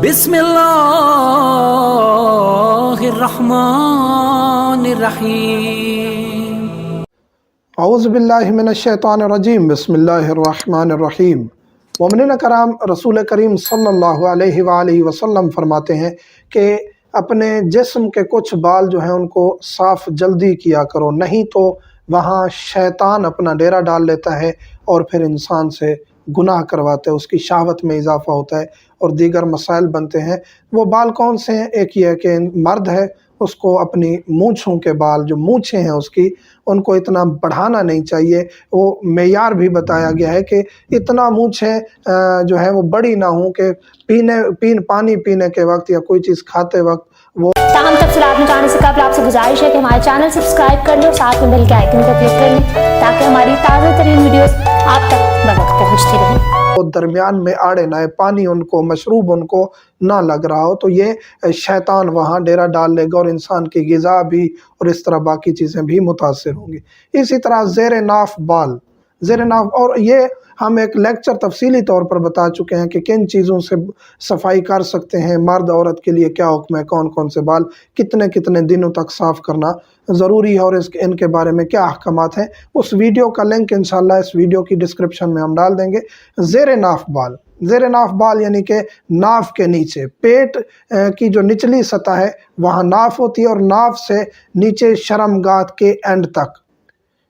بسم اللہ الرحمن الرحیم۔ اعوذ باللہ من الشیطان الرجیم، بسم اللہ الرحمن الرحیم۔ مومنین کرام، رسول کریم صلی اللہ علیہ وآلہ وسلم فرماتے ہیں کہ اپنے جسم کے کچھ بال جو ہیں ان کو صاف جلدی کیا کرو، نہیں تو وہاں شیطان اپنا ڈیرا ڈال لیتا ہے اور پھر انسان سے گناہ کرواتے ہیں، اس کی شہوت میں اضافہ ہوتا ہے اور دیگر مسائل بنتے ہیں۔ وہ بال کون سے ہیں؟ ایک یہ ہے کہ مرد ہے، اس کو اپنی مونچھوں کے بال، جو مونچھیں ہیں اس کی، ان کو اتنا بڑھانا نہیں چاہیے۔ وہ معیار بھی بتایا گیا ہے کہ اتنا مونچھیں جو ہے وہ بڑی نہ ہوں کہ پانی پینے کے وقت یا کوئی چیز کھاتے وقت وہ تاہم تفصیلات میں جانے سے قبل آپ سے گزارش ہے کہ ہمارے چینل سبسکرائب کر لیں اور ساتھ میں بیل کے آئیکن کو کلک کر لیں تاکہ ہماری تازہ ترین ویڈیوز آپ تک بوقت پہنچتی رہیں۔ درمیان میں آڑے نہ، پانی ان کو، مشروب ان کو نہ لگ رہا ہو، تو یہ شیطان وہاں ڈیرا ڈال لے گا اور انسان کی غذا بھی اور اس طرح باقی چیزیں بھی متاثر ہوں گی۔ اسی طرح زیر ناف بال، زیر ناف، اور یہ ہم ایک لیکچر تفصیلی طور پر بتا چکے ہیں کہ کن چیزوں سے صفائی کر سکتے ہیں، مرد عورت کے لیے کیا حکم ہے، کون کون سے بال کتنے کتنے دنوں تک صاف کرنا ضروری ہے اور ان کے بارے میں کیا احکامات ہیں۔ اس ویڈیو کا لنک انشاءاللہ اس ویڈیو کی ڈسکرپشن میں ہم ڈال دیں گے۔ زیر ناف بال، زیر ناف بال یعنی کہ ناف کے نیچے، پیٹ کی جو نچلی سطح ہے وہاں ناف ہوتی ہے اور ناف سے نیچے شرمگاہ کے اینڈ تک،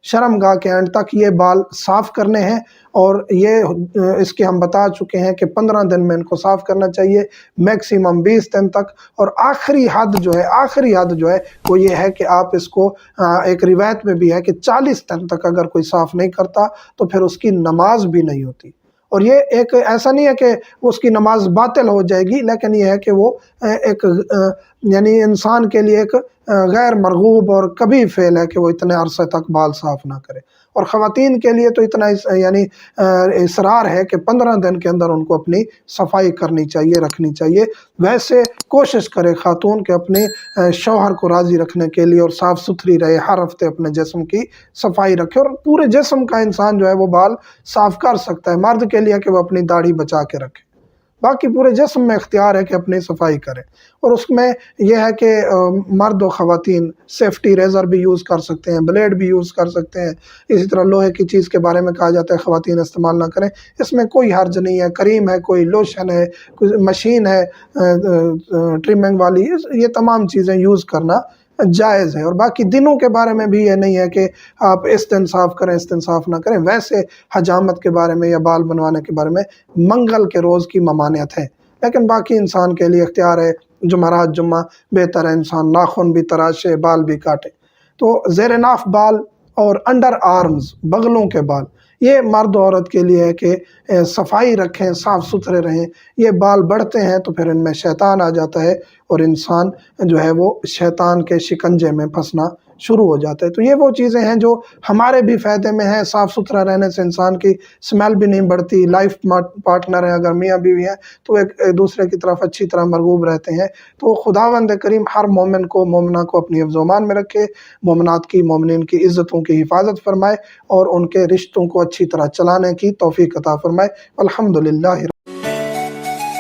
شرمگاہ کے اینڈ تک یہ بال صاف کرنے ہیں، اور یہ اس کے ہم بتا چکے ہیں کہ 15 دن میں ان کو صاف کرنا چاہیے، میکسیمم 20 دن تک۔ اور آخری حد جو ہے وہ یہ ہے کہ آپ اس کو، ایک روایت میں بھی ہے کہ 40 دن تک اگر کوئی صاف نہیں کرتا تو پھر اس کی نماز بھی نہیں ہوتی۔ اور یہ ایک ایسا نہیں ہے کہ اس کی نماز باطل ہو جائے گی، لیکن یہ ہے کہ وہ ایک یعنی انسان کے لیے ایک غیر مرغوب اور کبھی فعل ہے کہ وہ اتنے عرصے تک بال صاف نہ کرے۔ اور خواتین کے لیے تو اتنا یعنی اصرار ہے کہ 15 دن کے اندر ان کو اپنی صفائی کرنی چاہیے، رکھنی چاہیے۔ ویسے کوشش کرے خاتون کہ اپنے شوہر کو راضی رکھنے کے لیے اور صاف ستھری رہے، ہر ہفتے اپنے جسم کی صفائی رکھے، اور پورے جسم کا انسان جو ہے وہ بال صاف کر سکتا ہے۔ مرد کے لیے کہ وہ اپنی داڑھی بچا کے رکھے، باقی پورے جسم میں اختیار ہے کہ اپنی صفائی کرے۔ اور اس میں یہ ہے کہ مرد و خواتین سیفٹی ریزر بھی یوز کر سکتے ہیں، بلیڈ بھی یوز کر سکتے ہیں۔ اسی طرح لوہے کی چیز کے بارے میں کہا جاتا ہے خواتین استعمال نہ کریں، اس میں کوئی حرج نہیں ہے۔ کریم ہے، کوئی لوشن ہے، کوئی مشین ہے ٹریمنگ والی، یہ تمام چیزیں یوز کرنا جائز ہے۔ اور باقی دنوں کے بارے میں بھی یہ نہیں ہے کہ آپ اس دن صاف کریں اس دن صاف نہ کریں۔ ویسے حجامت کے بارے میں یا بال بنوانے کے بارے میں منگل کے روز کی ممانعت ہے، لیکن باقی انسان کے لیے اختیار ہے۔ جمعرات جمعہ بہتر ہے انسان ناخن بھی تراشے، بال بھی کاٹے۔ تو زیر ناف بال اور انڈر آرمز، بغلوں کے بال، یہ مرد و عورت کے لیے ہے کہ صفائی رکھیں، صاف ستھرے رہیں۔ یہ بال بڑھتے ہیں تو پھر ان میں شیطان آ جاتا ہے اور انسان جو ہے وہ شیطان کے شکنجے میں پھنسنا شروع ہو جاتا ہے۔ تو یہ وہ چیزیں ہیں جو ہمارے بھی فائدے میں ہیں۔ صاف ستھرا رہنے سے انسان کی سمیل بھی نہیں بڑھتی، لائف پارٹنر ہیں اگر میاں بیوی ہیں تو ایک دوسرے کی طرف اچھی طرح مرغوب رہتے ہیں۔ تو خداوند کریم ہر مومن کو، مومنہ کو اپنی حفظ و امان میں رکھے، مومنات کی، مومنین کی عزتوں کی حفاظت فرمائے اور ان کے رشتوں کو اچھی طرح چلانے کی توفیق عطا فرمائے۔ الحمدللہ۔